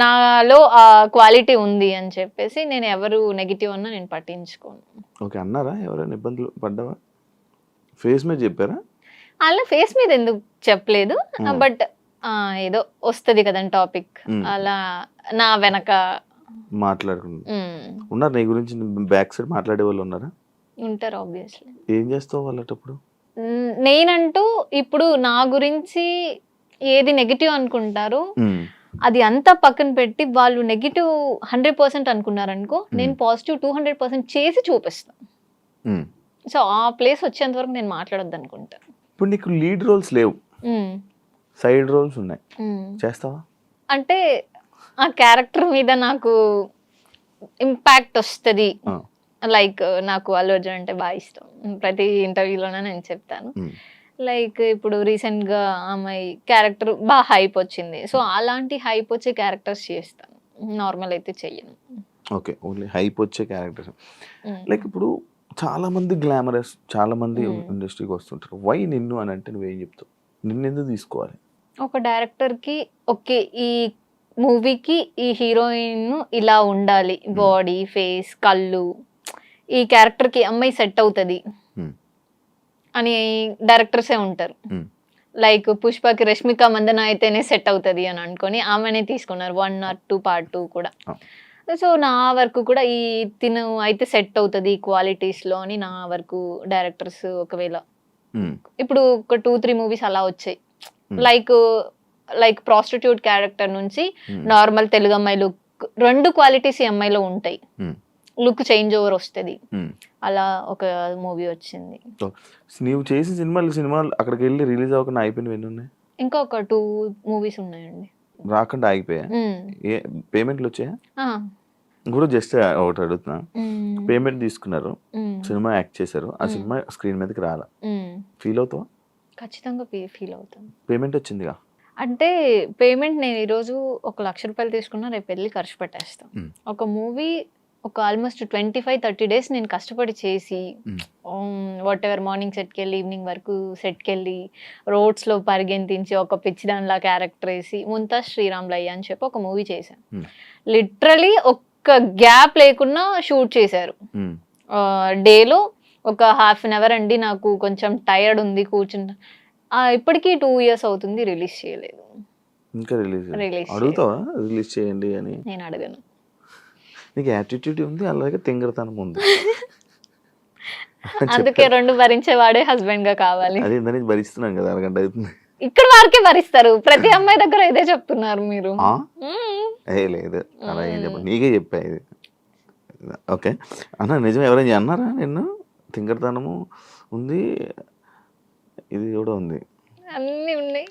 నాలో ఆ క్వాలిటీ ఉంది అని చెప్పేసి నేను ఎవరు నెగిటివ్ అన్నా నేను పట్టించుకోను. ఓకే, అన్నారా ఎవరైనా ఇబ్బందులు పడ్డావా? ఫేస్ మీద చెప్పారా? అలా ఫేస్ మీద ఎందుకు చెప్పలేదు, బట్ ఏదో వస్తుంది కదండి టాపిక్, అలా నా వెనక మాట్లాడుకుంటా ఉన్నారు. నీ గురించి బ్యాక్ సైడ్ మాట్లాడే వాళ్ళు ఉన్నారా? ఉంటారు ఆబ్వియస్లీ. ఏం చేస్తావు వాళ్ళటప్పుడు? నేనంటూ ఇప్పుడు నా గురించి ఏది నెగిటివ్ అనుకుంటారో అది అంతా పక్కన పెట్టి వాళ్ళు నెగిటివ్ 100% అనుకున్నారనుకో, నేను పాజిటివ్ 200% చేసి చూపిస్తాను. సో ఆ ప్లేస్ వచ్చేంత వరకు నేను మాట్లాడొద్దు అనుకుంటా. ఇప్పుడు నీకు లీడ్ రోల్స్ లేవు, సైడ్ రోల్స్ ఉన్నాయి, చేస్తావా? అంటే ఆ క్యారెక్టర్ మీద నాకు ఇంపాక్ట్ వస్తుంది. లైక్ నాకు అల్లు అర్జున్ అంటే బాగా ఇష్టం, ప్రతి ఇంటర్వ్యూలోనే నేను చెప్తాను. లైక్ ఇప్పుడు రీసెంట్ గా అమ్మాయి క్యారెక్టర్ బాగా హైప్ వచ్చింది, సో అలాంటి హైప్ వచ్చే క్యారెక్టర్స్ చేస్తాను, నార్మల్ అయితే చెయ్యను. ఓకే, ఓన్లీ హైప్ వచ్చే క్యారెక్టర్స్. లైక్ ఇప్పుడు చాలా మంది గ్లామరస్, చాలా మంది ఇండస్ట్రీకి వస్తుంటారు. వై నిన్ను అని అంటే నువ్వేం చెప్తావు? నిన్ను ఎందుకు తీసుకోవాలి? ఒక డైరెక్టర్ కి ఓకే ఈ మూవీకి ఈ హీరోయిన్ ఇలా ఉండాలి, బాడీ ఫేస్ కళ్ళు, ఈ క్యారెక్టర్ కి అమ్మాయి సెట్ అవుతుంది అని డైరెక్టర్సే ఉంటారు. లైక్ పుష్పకి రష్మిక మందన అయితేనే సెట్ అవుతుంది అని అనుకొని ఆమెనే తీసుకున్నారు 1 or 2 part 2 కూడా. సో నా వరకు కూడా ఈ తిను అయితే సెట్ అవుతుంది క్వాలిటీస్ లో అని నా వరకు డైరెక్టర్స్ ఒకవేళ ఇప్పుడు ఒక 2-3 మూవీస్ అలా వచ్చాయి. లైక్ ప్రాస్టిట్యూట్ క్యారెక్టర్ నుంచి నార్మల్ తెలుగు అమ్మాయి లుక్, 2 క్వాలిటీస్ ఈ అమ్మాయిలో ఉంటాయి, లుక్ చేంజ్ ఓవర్ వస్తుంది. అలా ఒక మూవీ వచ్చింది. నీవు చేసిన సినిమాలు అక్కడికి వెళ్ళి రిలీజ్ అవ్వకుండా అయిపోయినవి ఎన్ని ఉన్నాయి? ఇంకా ఒక 2 మూవీస్ ఉన్నాయండి, రాకుండా ఆగిపోయా. పేమెంట్లు వచ్చాయా? కూడా జస్ట్ ఒకటి అడుగుతున్నా, పేమెంట్ తీసుకున్నారు, సినిమా యాక్ట్ చేశారు, ఆ సినిమా స్క్రీన్ మీదకి రాలా, ఫీల్ అవుతావా? ఖచ్చితంగా ఫీల్ అవుతాను. పేమెంట్ వచ్చిందిగా అంటే పేమెంట్ నేను ఈరోజు 1 లక్ష రూపాయలు తీసుకున్నా, రేపు వెళ్ళి ఖర్చు పెట్టేస్తాను. ఒక మూవీ ఒక ఆల్మోస్ట్ 25-30 డేస్ నేను కష్టపడి చేసి వాట్ ఎవర్ మార్నింగ్ సెట్కి వెళ్ళి ఈవినింగ్ వరకు సెట్కి వెళ్ళి రోడ్స్లో పరిగెంతించి ఒక పిచ్చి దానిలా క్యారెక్టర్ వేసి ముంతాజ్ శ్రీరామ్లయ్య అని చెప్పి ఒక మూవీ చేశాను. లిటరలీ ఒక్క గ్యాప్ లేకుండా షూట్ చేశారు. డేలో ఒక 1/2 hour అండి, నాకు కొంచెం టైర్డ్ ఉంది కూర్చుంటా. ఇప్పటికీ 2 years అవుతుంది, రిలీజ్ చేయలేదు. ఇంకా రిలీజ్ అడుగుతావా? రిలీజ్ చేయండి అని నేను అడగను. నీకు యాటిట్యూడ్ ఉంది, అలాగే తింగరతనం ఉంది, అందుకే 2 భరించేవాడే హస్బెండ్ గా కావాలి. అదే దాన్ని భరిస్తున్నాం కదా, అరగంట అవుతుంది. ఇక్కడ వారికే భరిస్తారు, ప్రతి అమ్మాయి దగ్గర ఇదే చెప్తున్నారు మీరు. లేదు అలా ఏం చెప్పండి, నీకే చెప్పా ఇది. ఓకే అన్న, నిజం ఎవరైనా అన్నారా నిన్ను తింగరతనము ఉంది, ఇది కూడా ఉంది, అన్నీ ఉన్నాయి,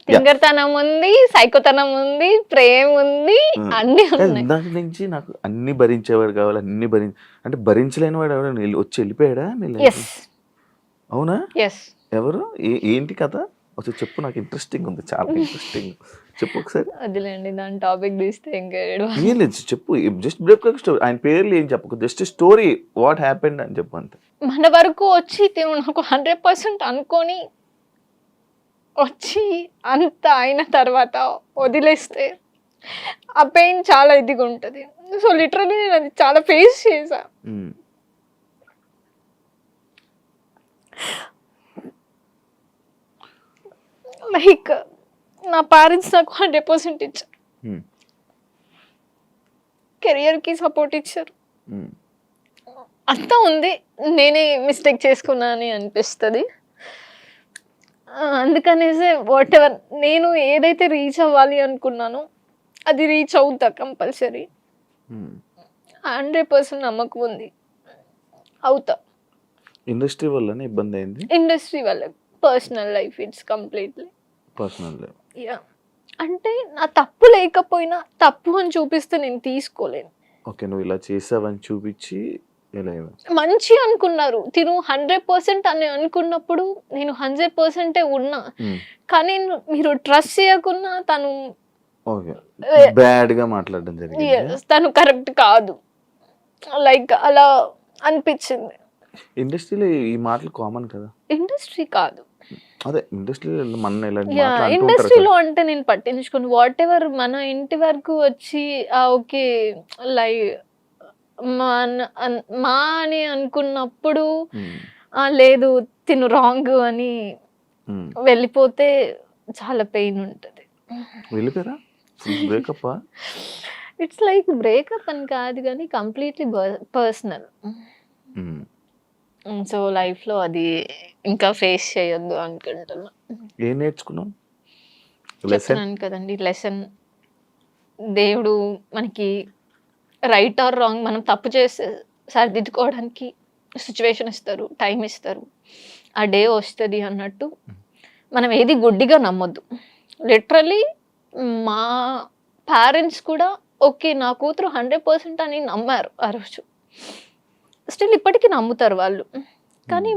తింగరతనం ఉంది, సైకోతనం ఉంది, ప్రేమ ఉంది, అన్ని ఉన్నాయి. దాని నుంచి నాకు అన్ని భరించేవాడు కావాలి, అన్ని అంటే భరించలేని వాడు ఎవరైనా వచ్చి వెళ్ళిపోయాడా? అవునా? ఎవరు? ఏంటి కథ? అసలు చెప్పు, నాకు ఇంట్రెస్టింగ్ ఉంది, చాలా ఇంట్రెస్టింగ్. చెప్పు ఒకసారి. వదిలేండి, దాని టాపిక్ తీస్తే ఇంకా ఏం లేదు చెప్పు, జస్ట్ బ్రేక్ స్టోరీ. ఆయన పేర్లు ఏం చెప్పకు, జస్ట్ స్టోరీ వాట్ హ్యాపెండ్ అని చెప్పు అంతే. మన వరకు వచ్చి తిను నాకు 100% అనుకొని వచ్చి అంత అయిన తర్వాత వదిలేస్తే ఆ పెయిన్ చాలా ఇదిగా ఉంటుంది. సో లిటరలీ నేను అది చాలా ఫేస్ చేశా. లైక్ నా పేరెంట్స్ నాకు 100% ఇచ్చారు, కెరియర్కి సపోర్ట్ ఇచ్చారు, అంతా ఉంది. నేనే మిస్టేక్ చేసుకున్నా అని అనిపిస్తుంది. అందుకనేసే వాట్ ఎవర్ నేను ఏదైతే రీచ్ అవ్వాలి అనుకున్నానో అది రీచ్ అవుతా కంపల్సరీ. 100% నమ్మకం ఉంది, అవుతా. ఇండస్ట్రీ వల్లనే ఇబ్బంది అయింది? ఇండస్ట్రీ వల్ల, personal life it's completely personal life. Yeah, అంటే నా తప్పు లేకపోయినా తప్పు అని చూపిస్తే నేను తీసుకోలేను. ఓకే, నువ్వు ఇలా చేసావని చూపించి మంచి అనుకున్నారు తిను 100% అని అనుకున్నప్పుడు నేను 100% ఉన్నా. కానీ మీరు ట్రస్ట్ చేయకున్నా తను బ్యాడ్ గా మాట్లాడడం జరిగింది, తను కరెక్ట్ కాదు, లైక్ అలా అనిపించింది. ఇండస్ట్రీలో ఈ మాటలు కామన్ కదా? ఇండస్ట్రీ కాదు, అదే ఇండస్ట్రీలో ఇండస్ట్రీలో అంటే నేను పట్టించుకోను. వాట్ ఎవర్ మన ఇంటి వరకు వచ్చి ఓకే లైక్ మా అని అనుకున్నప్పుడు లేదు తిను రాంగ్ అని వెళ్ళిపోతే చాలా పెయిన్ ఉంటుంది. వెళ్ళిపోయారా? బ్రేకప్? ఇట్స్ లైక్ బ్రేకప్ అని కాదు కానీ కంప్లీట్లీ పర్సనల్. సో లైఫ్ లో అది ఇంకా ఫేస్ చేయొద్దు అనుకుంటున్నా. ఏం నేర్చుకున్నాం? చెప్తున్నాను కదండి, లెసన్. దేవుడు మనకి రైట్ ఆర్ రాంగ్ మనం తప్పు చేస్తే సరిదిద్దుకోవడానికి సిచ్యువేషన్ ఇస్తారు, టైం ఇస్తారు, ఆ డే వస్తుంది అన్నట్టు మనం ఏది గుడ్డిగా నమ్మొద్దు. లిటరలీ మా పేరెంట్స్ కూడా ఓకే నా కూతురు 100% అని నమ్మారు ఆ రోజు, స్టిల్ ఇప్పటికీ నమ్ముతారు వాళ్ళు. కానీ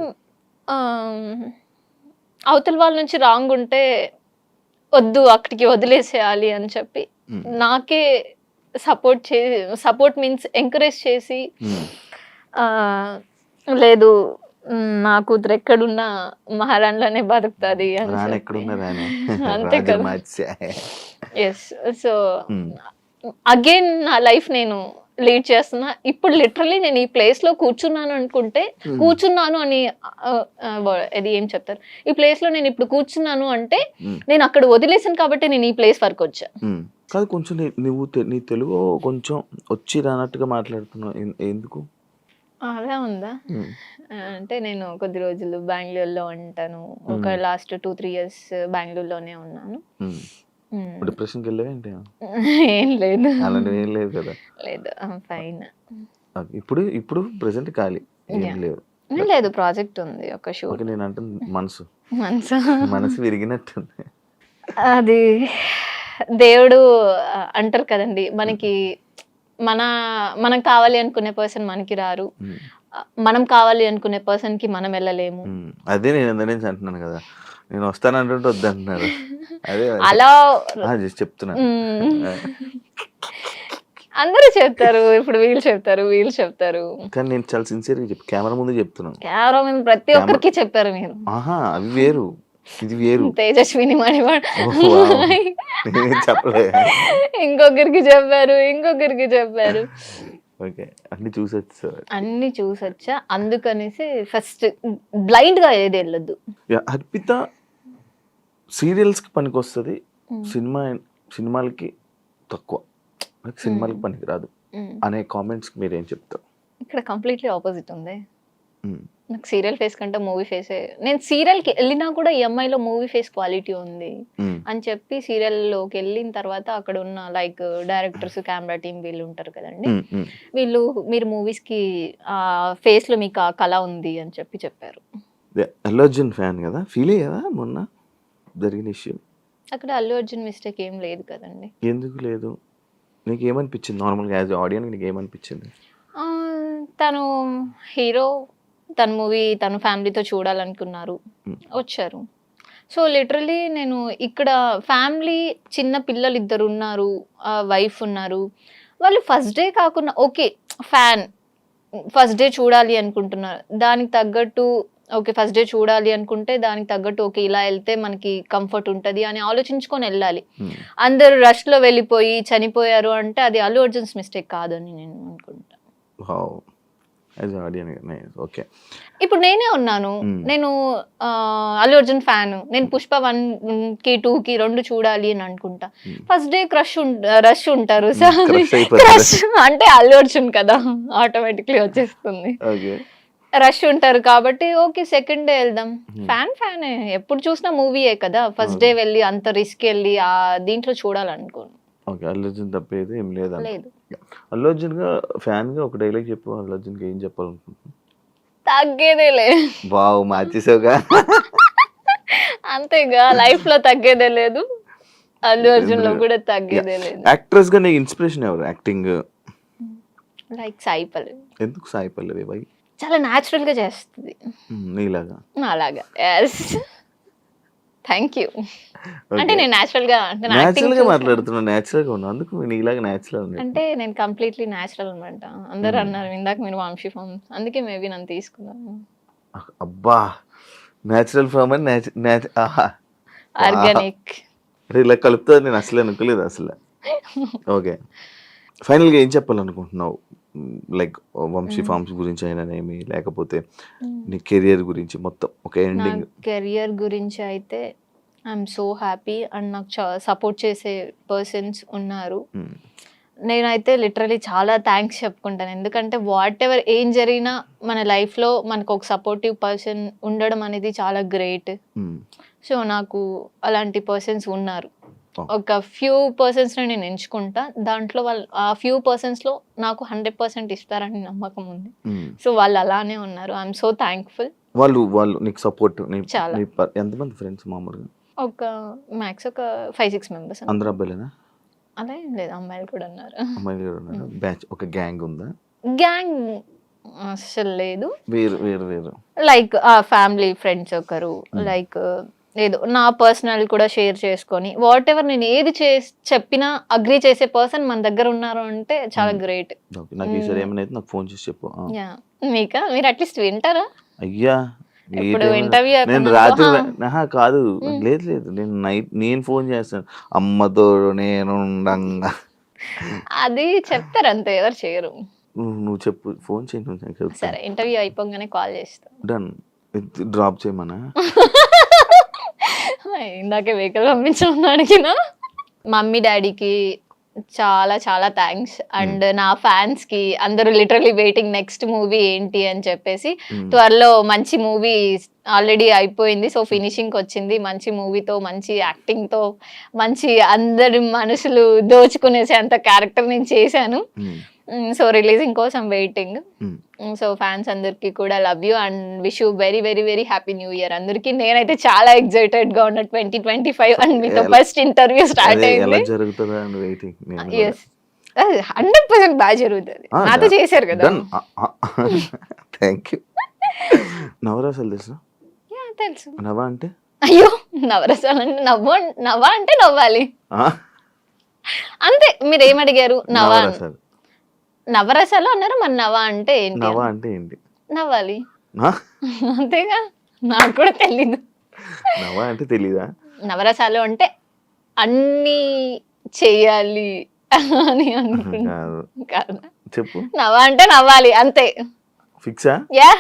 అవతల వాళ్ళ నుంచి రాంగ్ ఉంటే వద్దు అక్కడికి వదిలేసేయాలి అని చెప్పి నాకే సపోర్ట్ మీన్స్ ఎంకరేజ్ చేసి లేదు నా కూతురు ఎక్కడున్నా మహారాణిలోనే బతుకుతుంది అంతే కదా. ఎస్, సో అగైన్ నా లైఫ్ నేను లీడ్ చేస్తున్నా. ఇప్పుడు లిటరలీ నేను ఈ ప్లేస్ లో కూర్చున్నాను అనుకుంటే కూర్చున్నాను అని అది ఏం చెప్తారు, ఈ ప్లేస్ లో నేను ఇప్పుడు కూర్చున్నాను అంటే నేను అక్కడ వదిలేసాను కాబట్టి నేను ఈ ప్లేస్ వరకు వచ్చా. కాదు, కొంచెం నువ్వు నీ తెలుగు కొంచెం వచ్చి రానట్టుగా మాట్లాడుతున్నావు, ఎందుకు అలా ఉందా? అంటే నేను కొద్ది రోజులు బెంగళూరులో ఉంటాను, ఒక లాస్ట్ 2-3 years బెంగళూరులోనే ఉన్నాను. డిప్రెషన్కి వెళ్ళావేంటి? ఏం లేదు, అలాంటివి ఏం లేదు కదా? లేదు, ఫైన్. ఇప్పుడు ప్రెసెంట్ ఖాళీ ఏం లేవు? లేదు, ప్రాజెక్ట్ ఉంది ఒక షూట్. నేను అంటే మనసు విరిగినట్టుంది. అది దేవుడు అంటారు కదండి, మనకి మనం కావాలి అనుకునే పర్సన్ మనకి రారు, మనం కావాలి అనుకునే పర్సన్ కి మనం వెళ్ళలేము. అదే నేను అందరి అంటున్నాను కదా, నేను వస్తాను అంటుంటే వద్దంటున్నారు. అదే అలా చెప్తున్నా, అందరూ చెప్తారు, ఇప్పుడు వీళ్ళు చెప్తారు కానీ నేను చాలా సిన్సియర్గా కెమెరా ముందు చెప్తున్నాను. కెమెరా ముందు ప్రతి ఒక్కరికి చెప్పారు మీరు. అవి వేరు, ఇది వేరు. తేజస్విని మణివాడు చెప్పలే, ఇంకొకరికి చెప్పారు. ఓకే, అన్ని చూసొచ్చా. అందుకనేసి ఫస్ట్ బ్లైండ్ గా ఏది వెళ్ళొద్దు. అర్పిత సీరియల్స్ కి పనికి వస్తుంది, సినిమాలకి తక్కువ, సినిమాలకి పనికి రాదు అనే కామెంట్స్ మీరేం చెప్తారు? ఇక్కడ కంప్లీట్లీ ఆపోజిట్ ఉంది. నాకు సీరియల్ ఫేస్ కంటే మూవీ ఫేసే, నేను సీరియల్కి వెళ్ళినా కూడా ఈఎంఐలో మూవీ ఫేస్ క్వాలిటీ ఉంది అని చెప్పి సీరియల్లోకి వెళ్ళిన తర్వాత అక్కడ ఉన్న లైక్ డైరెక్టర్స్, కెమెరా టీమ్ వీళ్ళు ఉంటారు కదండి, వీళ్ళు మీరు మూవీస్కి ఫేస్లో మీకు ఆ కళ ఉంది అని చెప్పారు. అల్లు అర్జున్ ఫ్యాన్ కదా, ఫీల్ అయ్యావా మొన్న జరిగిన ఇష్యూ? అక్కడ అల్లు అర్జున్ మిస్టేక్ ఏం లేదు కదండి. ఎందుకు లేదు? నీకు ఏమనిపించింది నార్మల్గా యాజ్ ఆడియన్స్? నీకు ఏమనిపించింది? తను హీరో, తన మూవీ తన ఫ్యామిలీతో చూడాలనుకున్నారు, వచ్చారు. సో లిటరలీ నేను ఇక్కడ ఫ్యామిలీ చిన్న పిల్లలు ఇద్దరు ఉన్నారు, వైఫ్ ఉన్నారు. వాళ్ళు ఫస్ట్ డే కాకుండా ఓకే ఫ్యాన్ ఫస్ట్ డే చూడాలి అనుకుంటున్నారు, దానికి తగ్గట్టు ఓకే ఫస్ట్ డే చూడాలి అనుకుంటే దానికి తగ్గట్టు ఓకే ఇలా వెళ్తే మనకి కంఫర్ట్ ఉంటుంది అని ఆలోచించుకొని వెళ్ళాలి. అందరు రష్లో వెళ్ళిపోయి చనిపోయారు అంటే అది అల్లు అర్జున్స్ మిస్టేక్ కాదని నేను అనుకుంటా. ఓకే, ఇప్పుడు నేనే ఉన్నాను, నేను అల్లు అర్జున్ ఫ్యాన్, నేను పుష్ప 1కి 2కి 2 చూడాలి అని అనుకుంటా. ఫస్ట్ డే రష్ ఉంటారు, క్రష్ అంటే అల్లు అర్జున్ కదా ఆటోమేటిక్లీ వచ్చేస్తుంది, రష్ ఉంటారు కాబట్టి ఓకే సెకండ్ డే వెళ్దాం. ఫ్యానే ఎప్పుడు చూసినా మూవీయే కదా, ఫస్ట్ డే వెళ్ళి అంత రిస్క్ వెళ్ళి ఆ దీంట్లో చూడాలనుకోను. ఓకే, అల్లు అర్జున్ తప్పేది ఏం లేదు. అల్లు అర్జున్ గా ఫ్యాన్ గా ఒక డైలాగ్ చెప్పు, అల్లు అర్జున్ కి ఏం చెప్పాలనుకుంటున్నాను? తగ్గేదేలే. వావ్, మార్చేసావుగా. అంతేగా, లైఫ్ లో తగ్గేదే లేదు, అల్లు అర్జున్ లో కూడా తగ్గేదే లేదు. యాక్ట్రెస్ గా నీకు ఇన్స్పిరేషన్ ఎవరు యాక్టింగ్? లైక్ సాయి పల్లవి. ఎందుకు సాయి పల్లవి? బై చాలా న్యాచురల్ గా చేస్తుంది, నీలాగా. అలాగా, ఎస్, థ్యాంక్ యూ. అంటే నేను న్యాచురల్ గా మాట్లాడుతున్నా, న్యాచురల్ గా ఉన్నా, అందుకు నీలాగా న్యాచురల్ అంటే నేను కంప్లీట్లీ న్యాచురల్ అనమాట. అందరు అన్నారు ఇందాక మీరు వంశీ ఫామ్, అందుకే మేబీ నన్ను తీసుకున్నాను. అబ్బా, న్యాచురల్ ఫామ్ అని ఆర్గానిక్ ఇలా కలుపుతుంది, నేను అసలు అనుకోలేదు అసలు. ఓకే, ఫైనల్ గా ఏం చెప్పాలనుకుంటున్నావు? లైక్ వంశీ ఫార్మ్స్ గురించి అయినానేమి, లేకపోతే నీ కెరియర్ గురించి మొత్తం ఒక ఎండింగ్? కెరియర్ గురించి అయితే ఐఎమ్ సో హ్యాపీ అండ్ నాకు సపోర్ట్ చేసే పర్సన్స్ ఉన్నారు. నేనైతే లిటరలీ చాలా థ్యాంక్స్ చెప్పుకుంటాను, ఎందుకంటే వాట్ ఎవర్ ఏం జరిగినా మన లైఫ్లో మనకు ఒక సపోర్టివ్ పర్సన్ ఉండడం అనేది చాలా గ్రేట్. సో నాకు అలాంటి పర్సన్స్ ఉన్నారు. ఒక ఫ్యూ పర్సన్స్ని నేను ఎంచుకుంటా, దాంట్లో వాళ్ళు ఆ ఫ్యూ పర్సన్స్లో నాకు 100% ఇస్తారని నమ్మకం ఉంది. సో వాళ్ళు అలానే ఉన్నారు, ఐఎమ్ సో థ్యాంక్ఫుల్. వాళ్ళు నీకు సపోర్ట్ చాలా. ఎంతమంది ఫ్రెండ్స్ మామూలుగా? ఒక మ్యాక్స్ ఒక 5-6 మెంబర్స్. అందరూ అబ్బాయిలేనా? అలా ఏం లేదు, అమ్మాయిలు కూడా ఉన్నారు. అమ్మాయిలు కూడా ఉన్నారు. బ్యాచ్ ఒక గ్యాంగ్ ఉందా? గ్యాంగ్ అసలు లేదు, వేరు వేరు వేరు. లైక్ ఫ్యామిలీ ఫ్రెండ్స్ ఒకరు, లైక్ ఏదో నా పర్సనల్ కూడా షేర్ చేసుకొని వాట్ ఎవర్ నేను ఏది చెప్పినా అగ్రీ చేసే పర్సన్ మన దగ్గర ఉన్నారు అంటే చాలా గ్రేట్. నాకు ఈసారి ఏమైనా నాకు ఫోన్ చేసి చెప్పు. మీకా, మీరు అట్లీస్ట్ వింటారా? అయ్యా, ఇప్పుడు ఇంటర్వ్యూ నేను రాత్రి కాదు, లేదు లేదు, నేను నైట్ నేను ఫోన్ చేస్తాను, అమ్మతో నేను అది చెప్తారు అంతే, ఎవరు చేయరు. నువ్వు చెప్పు, ఫోన్ చేయి. సరే, ఇంటర్వ్యూ అయిపోగానే కాల్ చేస్తా. డన్. డ్రాప్ చేయమనా? ఇందాకే వెహికల్ పంపించమని అడిగిన. మమ్మీ డాడీకి చాలా చాలా థ్యాంక్స్, అండ్ నా ఫ్యాన్స్ కి అందరూ లిటరలీ వెయిటింగ్ నెక్స్ట్ మూవీ ఏంటి అని చెప్పేసి. త్వరలో మంచి మూవీ ఆల్రెడీ అయిపోయింది, సో ఫినిషింగ్ వచ్చింది, మంచి మూవీతో, మంచి యాక్టింగ్ తో, మంచి అందరి మనసులు దోచుకునేసే అంత క్యారెక్టర్ నేను చేశాను. సో రిలీజింగ్ కోసం వెయిటింగ్. సో ఫ్యాన్స్ అందరికి కూడా love you and wish you very very very happy new year అందరికి. నేనైతే చాలా ఎక్సైటెడ్ గా ఉన్నా 2025 అండ్ మీతో ఫస్ట్ ఇంటర్వ్యూ స్టార్ట్ అయింది. 100% బాగా జరుగుతుంది, నాతో చేశారు కదా. నవరసాలు తెలుసు? తెలుసు. నవ్వా అంటే? అయ్యో, నవరసాలు అంటే నవ్వా అంటే నవ్వాలి అంతే. మీరు ఏమడిగారు? నవరసాలు అన్నారు, మరి నవ్వా అంటే ఏంటి? నవ్వా అంటే ఏంటి? నవ్వాలి అంతేగా, నాకు కూడా తెలీదు. నవ్వా అంటే తెలీదా? నవరసాలు అంటే అన్ని చెయ్యాలి అని అనుకుంటున్నాను. చెప్పు. నవ్వా అంటే నవ్వాలి అంతే. ఫిక్సా? యా.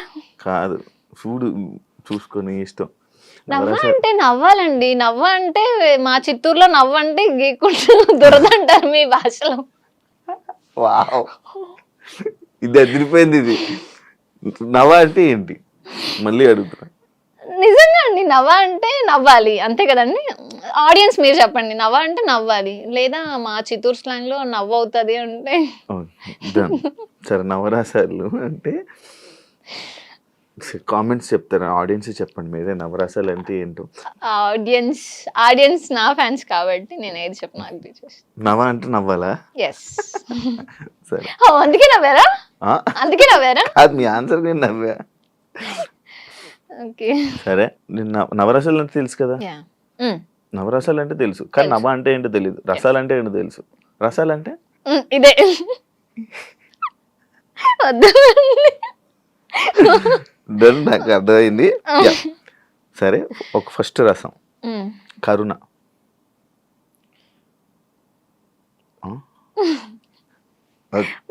కాదు, చూడు చూసుకొని ఇష్టం. నవ్వ అంటే నవ్వాలండి. నవ్వ అంటే మా చిత్తూరులో నవ్వంటే గీకుంటూ దురదంటారు మీ భాషలో. వావ్, ఇది అదిరిపోయింది. ఇది నవ్వ అంటే ఏంటి మళ్ళీ అడుగుతున్నా. నిజంగా అండి, నవ్వ అంటే నవ్వాలి అంతే కదండి. ఆడియన్స్ మీరు చెప్పండి, నవ్వ అంటే నవ్వాలి, లేదా మా చిత్తూరు స్లాంగ్ లో నవ్వు అవుతుంది అంటే. సరే, నవరసాలు అంటే కామెంట్స్ చెప్తారా? ఆడియన్స్ చెప్పండి మీరే, నవరసాలు అంటే ఏంటో. ఆడియన్స్ నా ఫ్యాన్స్ కాబట్టి నేను ఏది చెప్పిన అగ్రీ చేస్తాను. నవ్వ అంటే నవ్వాలా? ఎస్. సరే, అందుకే నవ్వారా? అందుకే నవ్వారా? అది మీ ఆన్సర్. నేను నవ్వా. ఓకే. సరే నేను నవరసాలు అంటే తెలుసు కదా, యాహ్! నవరసాలు అంటే తెలుసు కానీ తెలుసు. నవ అంటే ఏంటో తెలియదు, రసాలు అంటే ఏంటో తెలుసు, రసాలు అంటే ఇదే. వద్దు. నాకు అర్థమైంది. Yeah. సరే ఒక ఫస్ట్ రసం కరుణ.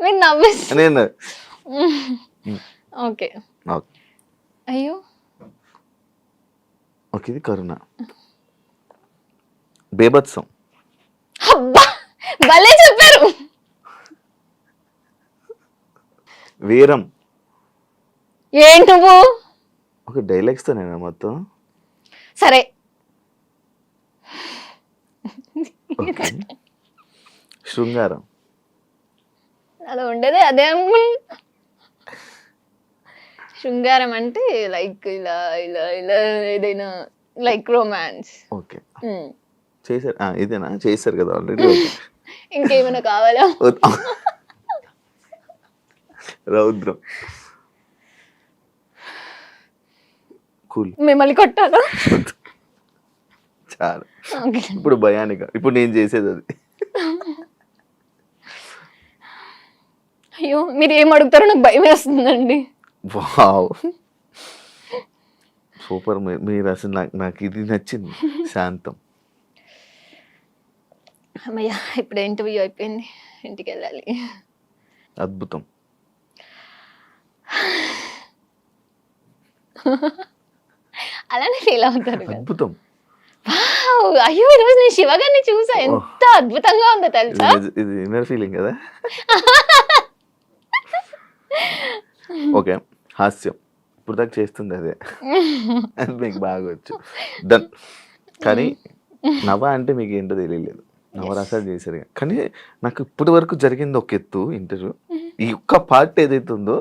మీరు నవ్వేసి నేను ఓకే. అయ్యో ఓకే ఇది కరుణ. బేభత్సం. అబ్బా భలే చెప్పారు. వీరం. ఏంటి నువ్వు? ఒక డైలాగ్స్ తో నేను మొత్తం. సరే ఓకే. శృంగారం. అలా ఉండేదే అదే. శృంగారం అంటే లైక్ ఇలా ఇలా ఇలా ఏదైనా లైక్ రొమాన్స్. ఓకే చేశారు, ఇదేనా చేశారు కదా ఆల్రెడీ. ఇంకేమైనా కావాలా? రౌద్రం. కూల్. మిమ్మల్ని కొట్టాలా? చాలా. ఓకే. ఇప్పుడు భయానిక, ఇప్పుడు నేను చేసేది అది. అయ్యో మీరు ఏం అడుగుతారో నాకు భయం వేస్తుందండి. Wow super. మీరు అసలు నాకు ఇది నచ్చింది. శాంతం. అమ్మయ్య ఇప్పుడు ఇంటర్వ్యూ అయిపోయింది, ఇంటికి వెళ్ళాలి. అద్భుతం. అలానే ఫీల్ అవుతారు కదా. అద్భుతం. వావ్! అయ్యో ఈరోజు నేను శివ గారిని చూసా, ఎంత అద్భుతంగా ఉందో తెలుసా. ఇది ఇన్నర్ ఫీలింగ్ కదా. ఓకే హాస్యం. ఇప్పుడు దాకా చేస్తుంది అదే, అది మీకు బాగా వచ్చు. డన్. కానీ నవ అంటే మీకు ఏంటో తెలియలేదు, నవరసాలు చేశారు కానీ నాకు ఇప్పటి వరకు జరిగింది ఒక ఎత్తు ఇంటర్వ్యూ. ఈ ఒక్క పార్ట్ ఏదైతే ఉందో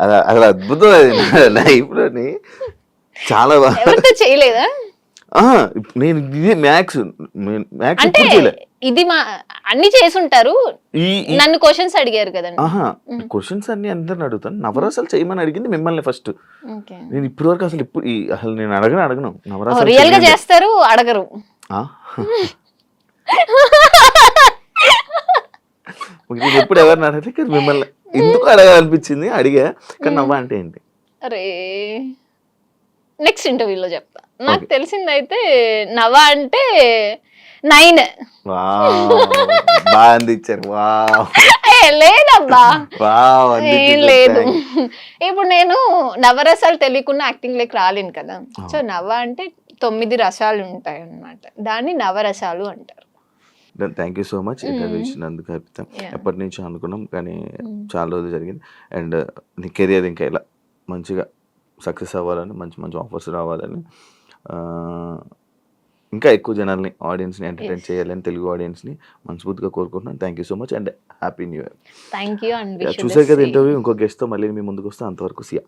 అది అద్భుతం. అది లైఫ్లోని చాలా బాగా. ఎవరితో చేయలేదా? నేను ఇది మ్యాథ్స్ అంటే ఇది మా అన్ని చేసుంటారు. నన్ను క్వశ్చన్స్ అడిగారు కదండి. క్వశ్చన్స్ అన్ని అందరిని అడుగుతాను. నవరసాలు చేయమని అడిగింది మిమ్మల్ని ఫస్ట్. నేను ఇప్పటి వరకు అసలు నేను అడగను నవరసాలు. రియల్ గా చేస్తారు, అడగరు. ఎప్పుడు ఎవరిని అడగలే కానీ మిమ్మల్ని ఎందుకు అడగాలనిపించింది, అడిగా. కానీ నవ్వ అంటే ఏంటి? అరే నెక్స్ట్ ఇంటర్వ్యూలో చెప్తా. నాకు తెలిసిందైతే నవ అంటే 9. బాగా అందించారు. లేదబ్బా ఏం లేదు. ఇప్పుడు నేను నవరసాలు తెలియకుండా యాక్టింగ్ లెక్క రాలేను కదా. సో నవ అంటే 9 రసాలు ఉంటాయి అన్నమాట, దాన్ని నవరసాలు అంటారు. Thank you so much interview ఇచ్చినందుకు. ఎప్పటి నుంచో అనుకున్నాం కానీ చాలా రోజులు జరిగింది. అండ్ నీ కెరియర్ ఇంకా ఇలా మంచిగా సక్సెస్ అవ్వాలని, మంచి మంచి ఆఫర్స్ రావాలని, ఇంకా ఎక్కువ జనాల్ని ఆడియన్స్ని ఎంటర్టైన్ చేయాలని, తెలుగు ఆడియన్స్ని మనస్ఫూర్తిగా కోరుకుంటున్నాను. Thank you so much and happy new year. Thank you. చూసారు కదా ఇంటర్వ్యూ. ఇంకో గెస్ట్తో మళ్ళీ మీ ముందుకు వస్తే, అంతవరకు సియా.